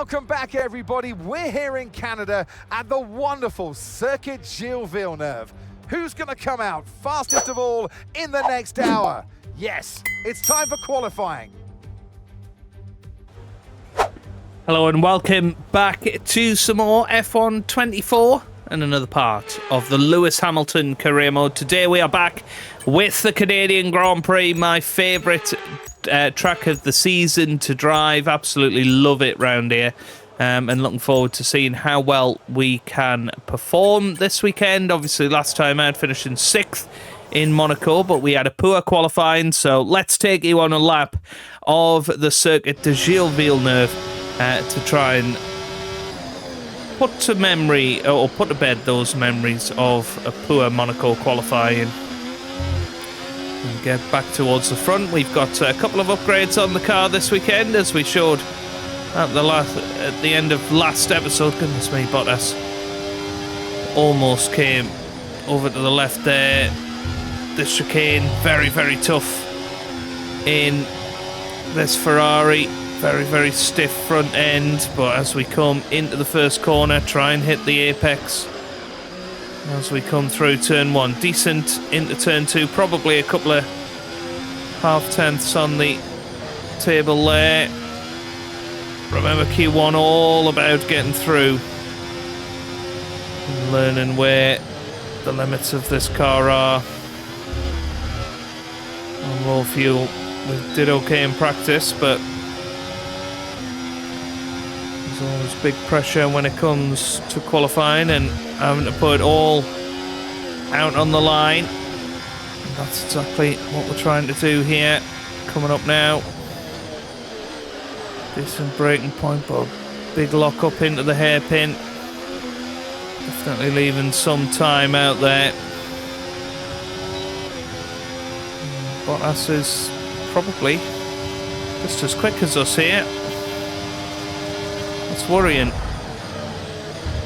Welcome back, everybody. We're here in Canada at the wonderful Circuit Gilles Villeneuve. Who's going to come out fastest of all in the next hour? Yes, it's time for qualifying. Hello and welcome back to some more F1 24 and another part of the Lewis Hamilton career mode. Today we are back with the Canadian Grand Prix, my favourite track of the season to drive. Absolutely love it round here, and looking forward to seeing how well we can perform this weekend. Obviously last time out finishing 6th in Monaco, but we had a poor qualifying, so let's take you on a lap of the Circuit de Gilles Villeneuve to try and put to memory or put to bed those memories of a poor Monaco qualifying. And get back towards the front. We've got a couple of upgrades on the car this weekend, as we showed at the end of last episode. Goodness me, Bottas almost came over to the left there. This chicane, very, very tough in this Ferrari. Very, very stiff front end, but as we come into the first corner, try and hit the apex. As we come through turn 1, decent into turn 2, probably a couple of half-tenths on the table there. Remember Q1 all about getting through and learning where the limits of this car are. On low fuel, we did okay in practice, but there's always big pressure when it comes to qualifying and having to put it all out on the line. And that's exactly what we're trying to do here. Coming up now. Decent braking point, but big lock up into the hairpin. Definitely leaving some time out there. Bottas is probably just as quick as us here. That's worrying.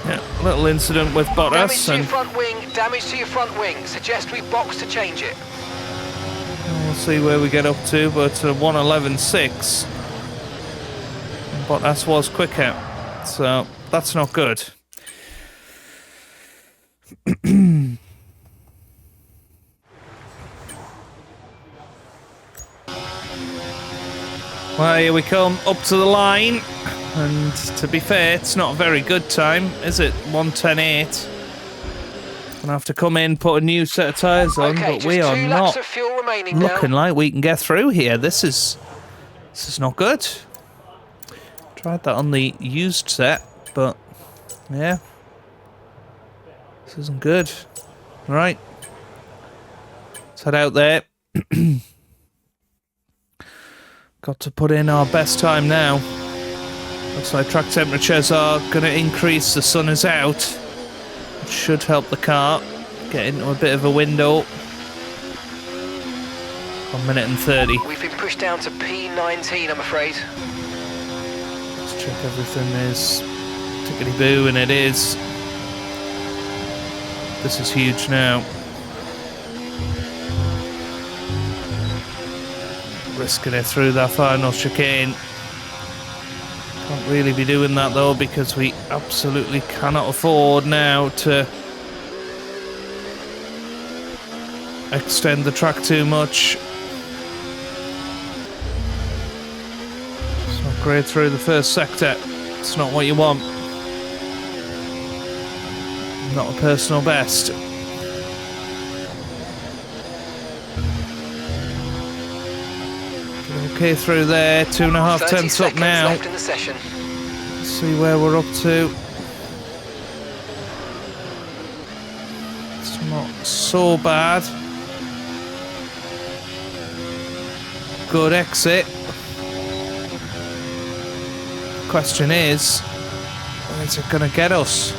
Yeah, little incident with Bottas. Damage to your front wing, damage to your front wing. Suggest we box to change it. We'll see where we get up to, but 1:11.6. Bottas was quicker, so that's not good. Well, here we come up to the line. And to be fair, it's not a very good time, is it? 1:10.8. Gonna have to come in, put a new set of tyres on, okay, but we are not looking now. like we can get through here. This is not good. Tried that on the used set, but yeah, this isn't good. Right, let's head out there. Got to put in our best time now. Looks like track temperatures are going to increase. The sun is out. It should help the car get into a bit of a window. 1:30. We've been pushed down to P19, I'm afraid. Let's check everything is tickety-boo, and it is. This is huge now. Risking it through that final chicane. Can't really be doing that though, because we absolutely cannot afford now to extend the track too much. It's not great through the first sector. It's not what you want. Not a personal best. Okay, through there, 2.5 tenths up now. Left in the session. Let's see where we're up to. It's not so bad. Good exit. Question is, where's it going to get us?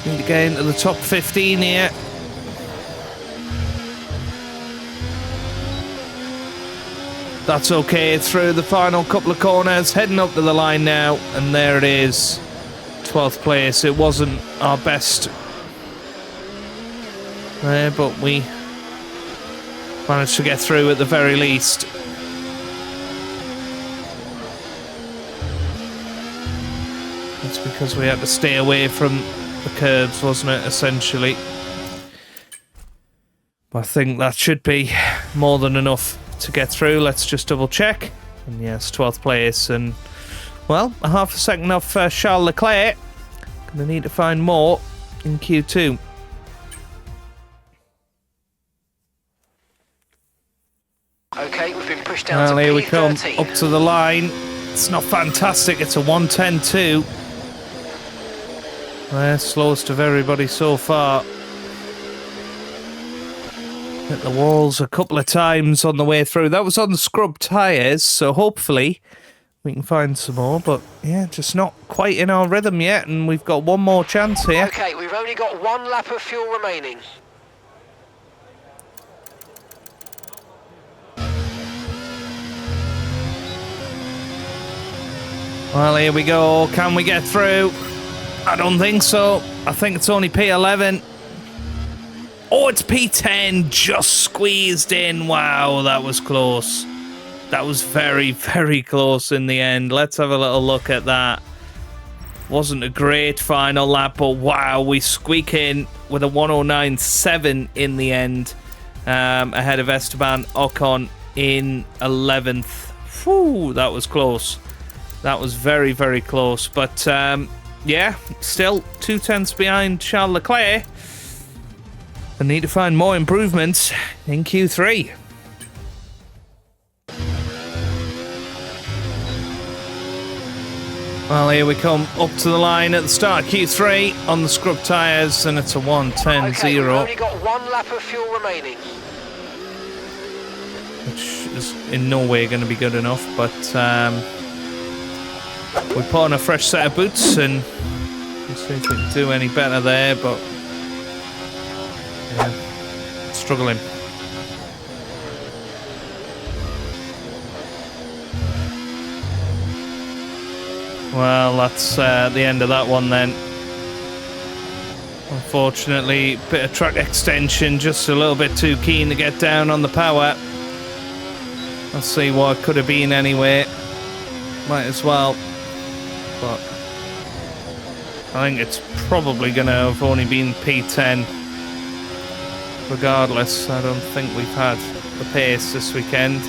Need to get into the top 15 here. That's okay, through the final couple of corners, heading up to the line now, and there it is, 12th place. It wasn't our best there, but we managed to get through at the very least. That's because we had to stay away from the curbs, wasn't it, essentially? But I think that should be more than enough to get through. Let's just double check. And yes, 12th place. And, well, a half a second off Charles Leclerc. Gonna need to find more in Q2. Okay, we've been pushed down to Well, here we come, P13. up to the line. It's not fantastic, it's a 1:10.2. Slowest of everybody so far. Hit the walls a couple of times on the way through. That was on the scrub tyres, so hopefully we can find some more. But yeah, just not quite in our rhythm yet, and we've got one more chance here. Okay, we've only got 1 lap of fuel remaining. Well, here we go. Can we get through? I don't think so. I think it's only P11. Oh, it's P10. Just squeezed in. Wow, that was close. That was very, very close in the end. Let's have a little look at that. Wasn't a great final lap, but wow, we squeak in with a 109.7 in the end, ahead of Esteban Ocon in 11th. Whew, that was close. That was very, very close. But yeah, still 2/10 behind Charles Leclerc. I need to find more improvements in Q3. Well, here we come up to the line at the start of Q3 on the scrub tyres, and it's a 1:10.0. Okay, we've only got 1 lap of fuel remaining. Which is in no way going to be good enough, but we put on a fresh set of boots and we'll see if we can do any better there, but yeah, struggling. Well, that's the end of that one then. Unfortunately, bit of track extension, just a little bit too keen to get down on the power. Let's see what it could have been anyway. Might as well. But I think it's probably going to have only been P10. Regardless, I don't think we've had the pace this weekend.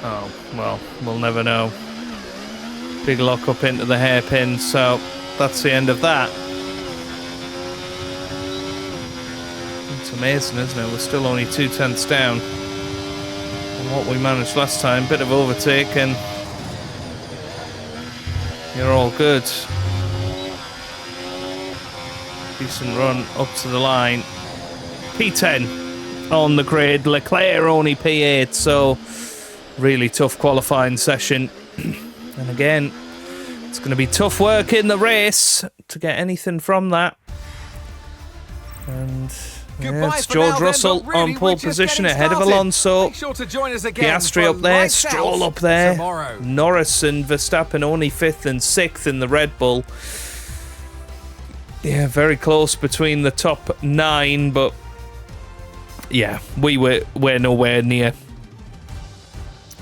Oh, well, we'll never know. Big lock up into the hairpin, so that's the end of that. It's amazing, isn't it? We're still only 2/10 down on what we managed last time. Bit of overtake and you're all good. Decent run up to the line. P10 on the grid. Leclerc only P8, so really tough qualifying session. And again, it's going to be tough work in the race to get anything from that. And yeah, it's George Russell on pole position ahead of Alonso. Sure to join us again Piastri up there, Stroll up there. Norris and Verstappen only 5th and 6th in the Red Bull. Yeah, very close between the top 9, but yeah, we're nowhere near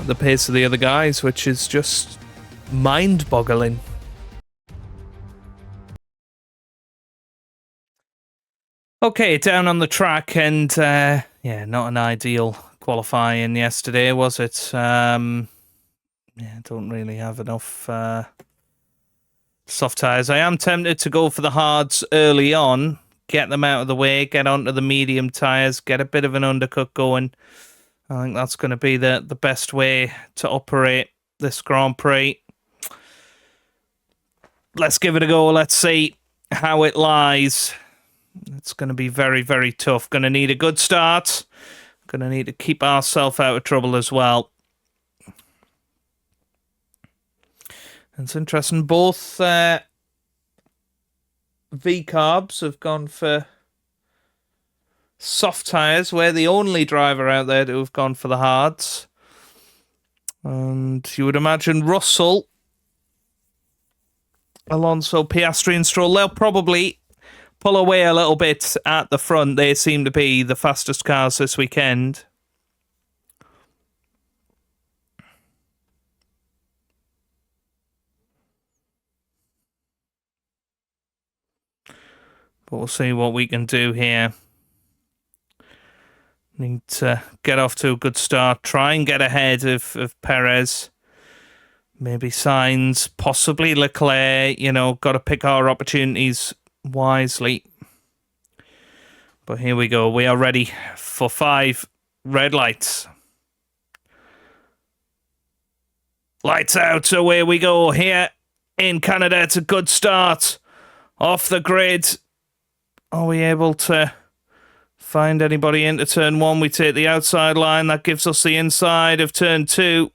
the pace of the other guys, which is just mind-boggling. Okay, down on the track, and yeah, not an ideal qualifying yesterday, was it? Yeah, don't really have enough soft tyres. I am tempted to go for the hards early on, get them out of the way, get onto the medium tyres, get a bit of an undercut going. I think that's going to be the best way to operate this Grand Prix. Let's give it a go. Let's see how it lies. It's going to be very, very tough. Going to need a good start. Going to need to keep ourselves out of trouble as well. It's interesting. Both V-carbs have gone for soft tyres. We're the only driver out there to have gone for the hards. And you would imagine Russell, Alonso, Piastri and Stroll, they'll probably pull away a little bit at the front. They seem to be the fastest cars this weekend. But we'll see what we can do here. Need to get off to a good start. Try and get ahead of Perez. Maybe Sainz, possibly Leclerc. You know, got to pick our opportunities wisely. But here we go. We are ready for 5 red lights. Lights out. Away we go here in Canada. It's a good start. Off the grid. Are we able to find anybody into turn 1? We take the outside line. That gives us the inside of turn 2.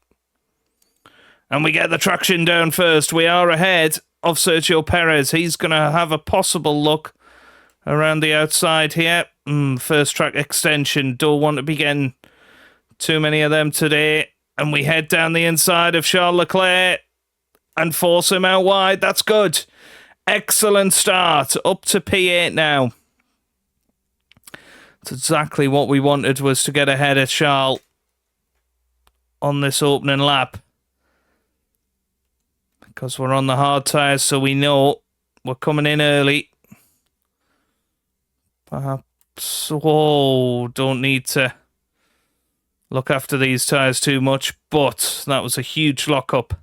And we get the traction down first. We are ahead of Sergio Perez. He's going to have a possible look around the outside here. First track extension. Don't want to be getting too many of them today. And we head down the inside of Charles Leclerc and force him out wide. That's good. Excellent start. Up to P8 now. It's exactly what we wanted, was to get ahead of Charles on this opening lap. Because we're on the hard tyres, so we know we're coming in early. Perhaps, whoa, don't need to look after these tyres too much, but that was a huge lock-up.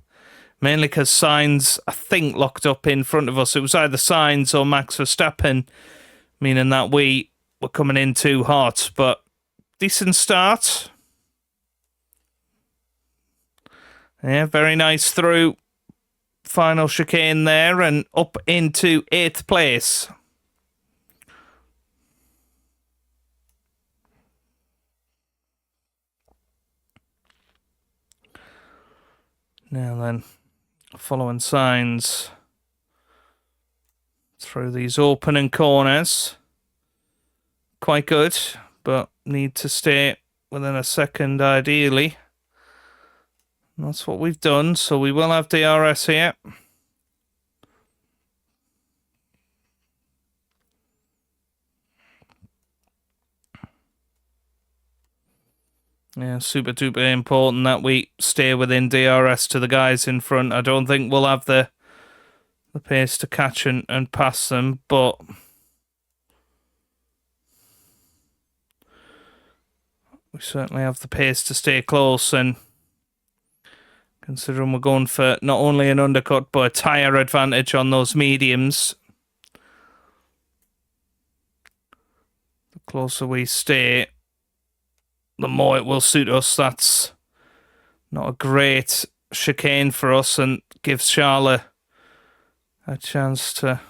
Mainly because Sainz, I think, locked up in front of us. It was either Sainz or Max Verstappen, meaning that we were coming in too hot, but decent start. Yeah, very nice through. Final chicane there and up into 8th place. Now then, following Sainz through these opening corners. Quite good, but need to stay within a second ideally. And that's what we've done, so we will have DRS here. Yeah, super duper important that we stay within DRS to the guys in front. I don't think we'll have the pace to catch and pass them, but we certainly have the pace to stay close, and considering we're going for not only an undercut but a tyre advantage on those mediums, the closer we stay, the more it will suit us. That's not a great chicane for us and gives Charles a chance to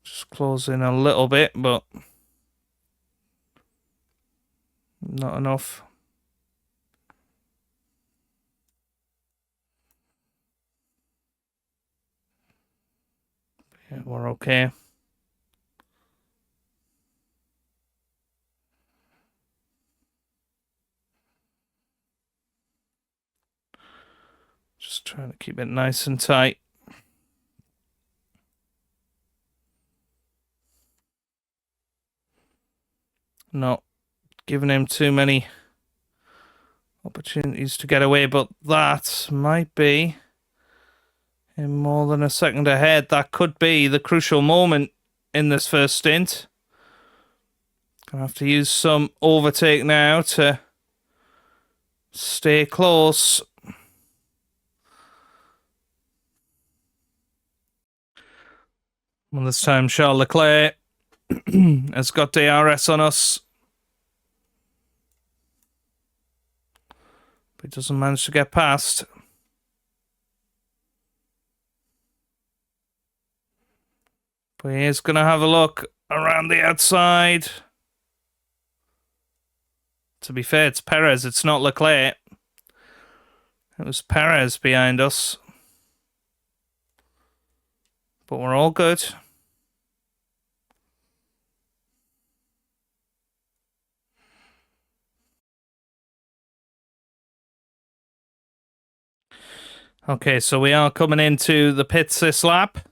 just close in a little bit, but not enough. Yeah, we're okay. Just trying to keep it nice and tight. Not giving him too many opportunities to get away, but that might be in more than a second ahead. That could be the crucial moment in this first stint. Gonna have to use some overtake now to stay close. Well, this time Charles Leclerc has got DRS on us. But he doesn't manage to get past. But he is going to have a look around the outside. To be fair, it's Perez, it's not Leclerc. It was Perez behind us. But we're all good. Okay, so we are coming into the pits this lap.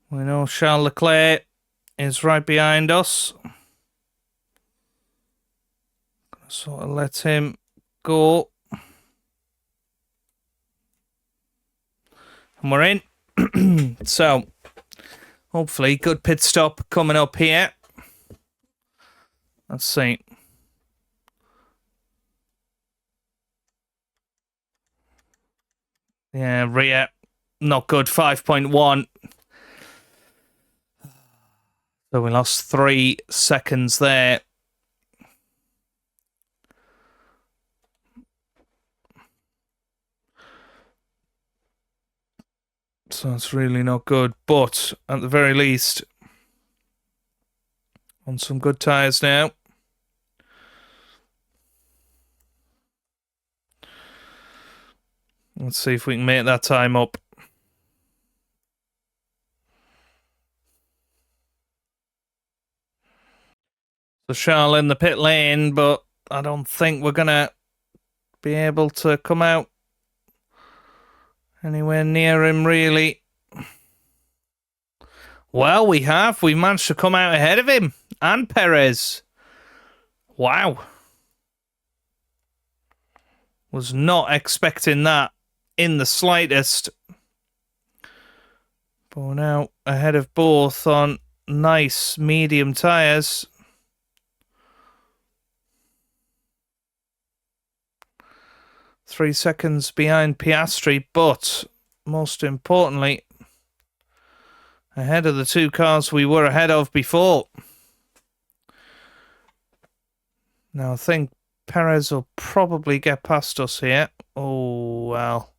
We know Charles Leclerc is right behind us. Gonna sort of let him go. And we're in. So, Hopefully, good pit stop coming up here. Let's see. Yeah, rear, not good, 5.1. So we lost 3 seconds there. So it's really not good, but at the very least, on some good tyres now. Let's see if we can make that time up. So Charles in the pit lane, but I don't think we're going to be able to come out anywhere near him, really. Well, we have. We managed to come out ahead of him and Perez. Wow. Was not expecting that in the slightest. But we're now ahead of both on nice medium tyres. Three seconds behind Piastri, but most importantly, ahead of the 2 cars we were ahead of before. Now I think Perez will probably get past us here. Oh, well.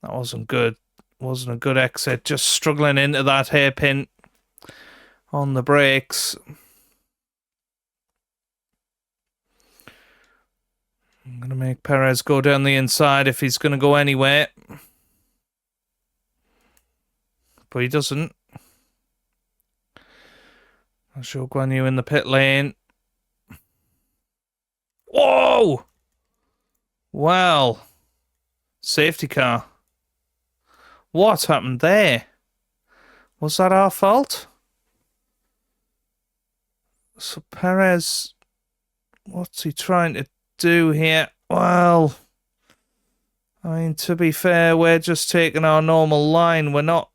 That wasn't good. Wasn't a good exit. Just struggling into that hairpin on the brakes. I'm going to make Perez go down the inside if he's going to go anywhere. But he doesn't. I'll show Guan Yu in the pit lane. Whoa! Well. Safety car. What happened there? Was that our fault? So Perez, what's he trying to do here? Well, I mean, to be fair, we're just taking our normal line. We're not.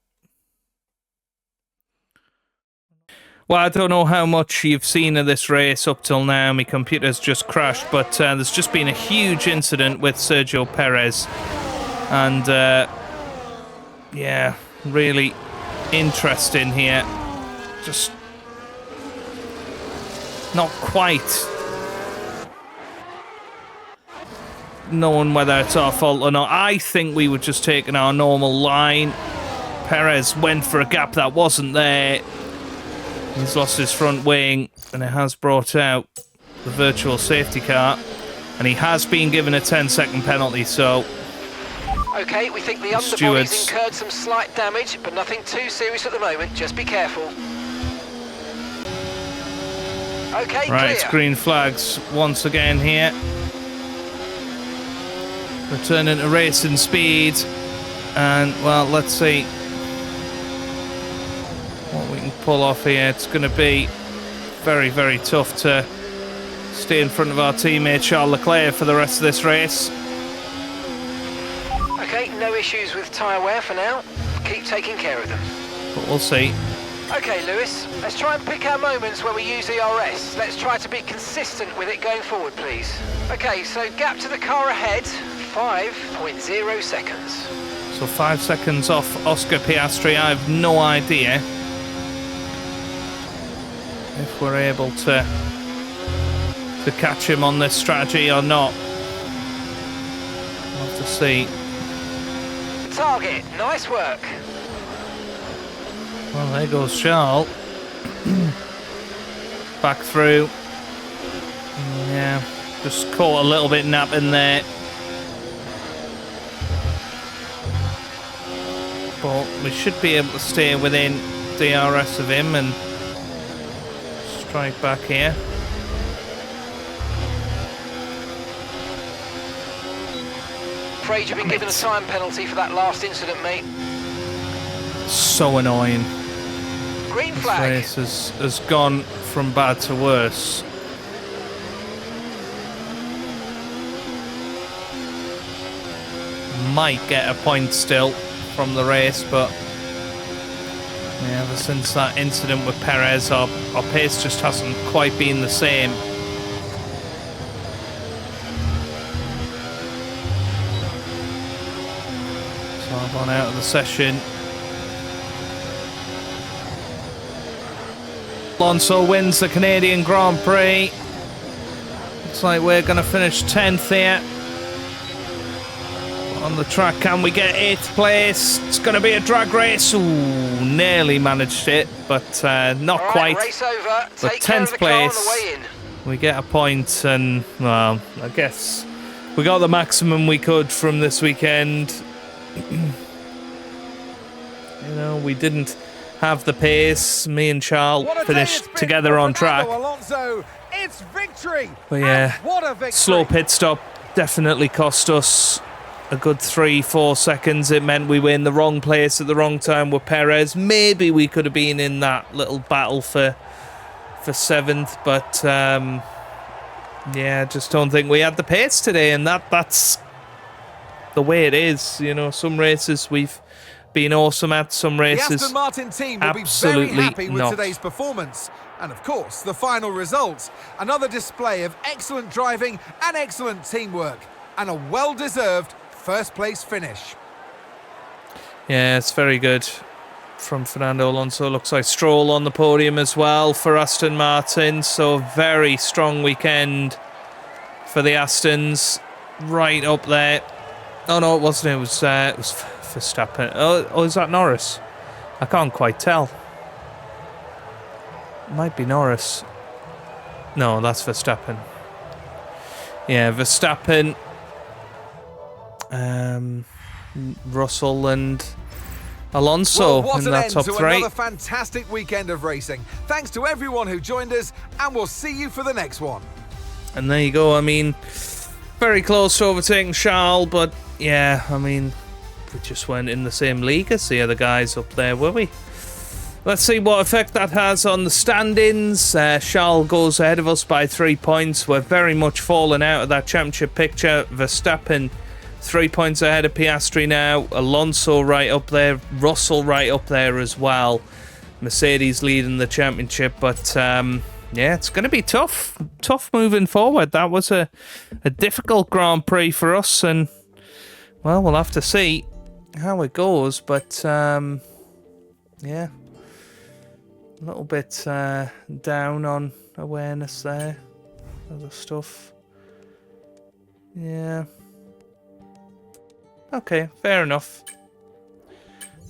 Well, I don't know how much you've seen of this race up till now. My computer's just crashed, but there's just been a huge incident with Sergio Perez. And, yeah, really interesting here. Just not quite knowing whether it's our fault or not. I think we were just taking our normal line. Perez went for a gap that wasn't there. He's lost his front wing, and it has brought out the virtual safety car. And he has been given a 10-second penalty, so... Okay, we think the underbody's incurred some slight damage, but nothing too serious at the moment. Just be careful. Okay, right, clear. it's green flags once again here. Returning to racing speed. And, well, let's see what we can pull off here. It's going to be very, very tough to stay in front of our teammate Charles Leclerc for the rest of this race. Okay, no issues with tyre wear for now. Keep taking care of them. But we'll see. Okay, Lewis, let's try and pick our moments where we use ERS. Let's try to be consistent with it going forward, please. Okay, so gap to the car ahead, 5.0 seconds. So 5 seconds off Oscar Piastri. I have no idea if we're able to catch him on this strategy or not. We'll have to see. Target, nice work. Well, there goes Charles. Back through. Yeah, just caught a little bit napping there. But we should be able to stay within DRS of him and strike back here. Afraid you've been given a time penalty for that last incident, mate. So annoying. Green flag. This race has gone from bad to worse. Might get a point still from the race, but Yeah, ever since that incident with Perez, our pace just hasn't quite been the same. So I've gone out of the session. Alonso wins the Canadian Grand Prix. Looks like we're going to finish 10th here. On the track, can we get 8th place? It's going to be a drag race. Ooh, nearly managed it, but not quite. Race over. But Take care of 10th the car on place, the way in. we get a point, and, well, I guess we got the maximum we could from this weekend. You know, we didn't have the pace. Me and Charles finished together on track. Alonso, it's victory. But yeah, what a victory. slow pit stop definitely cost us a good 3-4 seconds. It meant we were in the wrong place at the wrong time with Perez. Maybe we could have been in that little battle for 7th, but yeah, just don't think we had the pace today, and that's the way it is. You know, some races we've been awesome at, some races the Aston Martin team will absolutely be very happy with not. today's performance. And of course, the final results. Another display of excellent driving and excellent teamwork. And a well-deserved first-place finish. Yeah, it's very good from Fernando Alonso. Looks like Stroll on the podium as well for Aston Martin. So very strong weekend for the Astons. Right up there. Oh, no, it wasn't. It was Verstappen. Oh, is that Norris? I can't quite tell. Might be Norris. No, that's Verstappen. Yeah, Verstappen, Russell and Alonso Well, what in an that end top to 3. another fantastic weekend of racing. Thanks to everyone who joined us, and we'll see you for the next one. And there you go. I mean, very close to overtaking Charles, but yeah, I mean, we just weren't in the same league as the other guys up there, were we? Let's see what effect that has on the standings. Charles goes ahead of us by 3 points. We're very much falling out of that championship picture. Verstappen 3 points ahead of Piastri now. Alonso right up there. Russell right up there as well. Mercedes leading the championship, but yeah, it's going to be tough moving forward. That was a difficult Grand Prix for us, and well, we'll have to see how it goes, but yeah, a little bit down on awareness there, other stuff. Yeah, okay, fair enough,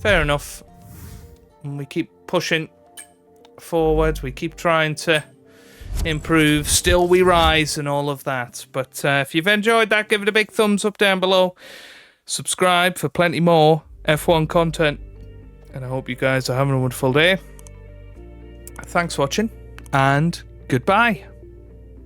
and we keep pushing forward, we keep trying to improve, still we rise and all of that. But if you've enjoyed that, give it a big thumbs up down below, subscribe for plenty more F1 content, and I hope you guys are having a wonderful day. Thanks for watching, and goodbye.